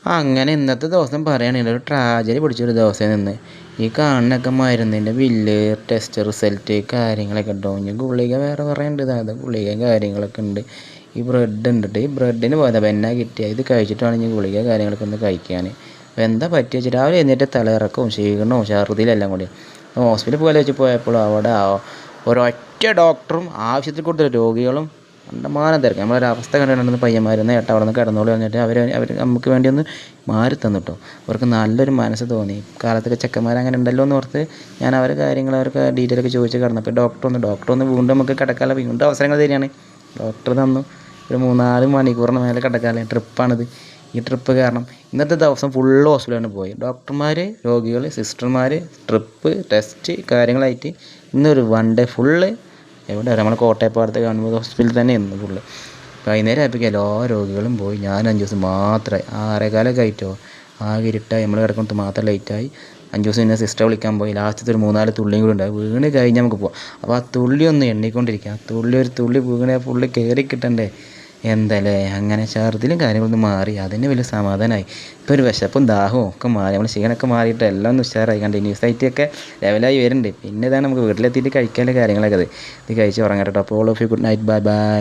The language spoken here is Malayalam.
അങ്ങനെ ഇന്നത്തെ ദിവസം പറയുകയാണെങ്കിൽ ഒരു ട്രാജഡി പിടിച്ചൊരു ദിവസം നിന്ന് ഈ കാണുന്നൊക്കെ മരുന്നിൻ്റെ ബില്ല് ടെസ്റ്റ് റിസൾട്ട് കാര്യങ്ങളൊക്കെ ഉണ്ടോ ഇനി ഗുളിക വേറെ കുറേ ഉണ്ട് അത് ഗുളികയും കാര്യങ്ങളൊക്കെ ഉണ്ട്. ഈ ബ്രെഡ് ഉണ്ട് ഈ ബ്രെഡിന് പോയതാ എന്നാ കിട്ടിയ ഇത് കഴിച്ചിട്ടാണ് ഇനി ഗുളിക കാര്യങ്ങളൊക്കെ ഒന്ന് കഴിക്കാൻ. അപ്പോൾ എന്താ പറ്റി വെച്ചാൽ രാവിലെ എന്നിട്ട് തലയിറക്കവും ക്ഷീണവും ഛർദിലെല്ലാം കൂടി ഹോസ്പിറ്റലിൽ പോലെ വെച്ച് പോയപ്പോൾ അവിടെ ഒരൊറ്റ ഡോക്ടറും ആവശ്യത്തിൽ കൂടുതൽ രോഗികളും കണ്ടമാനം തിരക്ക്. നമ്മളൊരു അവസ്ഥ കണ്ടിട്ടുണ്ടെന്ന് പയ്യന്മാരൊന്ന് ഏട്ടാ അവിടെ നിന്ന് കിടന്നോളൂ എന്നിട്ട് അവർ നമുക്ക് വേണ്ടി ഒന്ന് മാറി തന്നു കേട്ടോ. അവർക്ക് നല്ലൊരു മനസ്സ് തോന്നി. കാലത്തൊക്കെ ചെക്കന്മാർ അങ്ങനെ ഉണ്ടല്ലോ എന്ന് ഓർത്ത് ഞാൻ അവരുടെ കാര്യങ്ങൾ അവർക്ക് ഡീറ്റെയിൽ ഒക്കെ ചോദിച്ച് കിടന്നപ്പോൾ ഡോക്ടർ ഒന്ന് വീണ്ടും നമുക്ക് കിടക്കാനുള്ള വീണ്ടും അവസരങ്ങൾ തരികയാണ്. ഡോക്ടർ തന്നു ഒരു 3-4 മണിക്കൂറിന് മേലെ കിടക്കാനുള്ള ട്രിപ്പാണിത്. ഈ ട്രിപ്പ് കാരണം ഇന്നത്തെ ദിവസം ഫുള്ള് ഹോസ്പിറ്റലിലാണ് പോയി. ഡോക്ടർമാർ, രോഗികൾ, സിസ്റ്റർമാർ, ട്രിപ്പ്, ടെസ്റ്റ് കാര്യങ്ങളായിട്ട് ഇന്നൊരു 1 ഡേ ഫുള്ള് എവിടെ നമ്മൾ കോട്ടയപ്പാടത്ത് ഗവൺമെൻറ് ഹോസ്പിറ്റലിൽ തന്നെ ഇന്ന് ഫുള്ള്. വൈകുന്നേരം ആയപ്പോഴേക്കും എല്ലാ രോഗികളും പോയി. ഞാൻ 5 ദിവസം മാത്രമായി. 6:15 ആയിട്ടോ ആകെ ഇരുട്ടായി. നമ്മൾ കിടക്കുന്നത് മാത്രം ലേറ്റായി. 5 ദിവസം പിന്നെ സിസ്റ്റർ വിളിക്കാൻ പോയി. ലാസ്റ്റത്തെ ഒരു 3-4 തുള്ളിയും കൂടി ഉണ്ടായി. വീണ് കഴിഞ്ഞാൽ നമുക്ക് പോകാം. അപ്പോൾ ആ തുള്ളി ഒന്ന് എണ്ണിക്കൊണ്ടിരിക്കുക. ഒരു തുള്ളി വീണ ഫുള്ള് കയറി കിട്ടണ്ടേ എന്തല്ലേ. അങ്ങനെ ഛർദിലും കാര്യങ്ങളൊന്നും മാറി. അതിന് വലിയ സമാധാനമായി. ഇപ്പോൾ ഒരു വിശപ്പും ദാഹവും ഒക്കെ മാറി. നമ്മൾ ക്ഷീണമൊക്കെ മാറിയിട്ട് എല്ലാം ഒന്ന് ഉഷാറായി. കണ്ടിന്യൂസ് ആയിട്ടൊക്കെ ലെവലായി വരുന്നുണ്ട്. പിന്നെ ഇതാണ് നമുക്ക് വീട്ടിലെത്തിയിട്ട് കഴിക്കാനുള്ള കാര്യങ്ങളൊക്കെ ഇത് കഴിച്ച് ഉറങ്ങാം കേട്ടോ. അപ്പോൾ all of you good night, bye bye.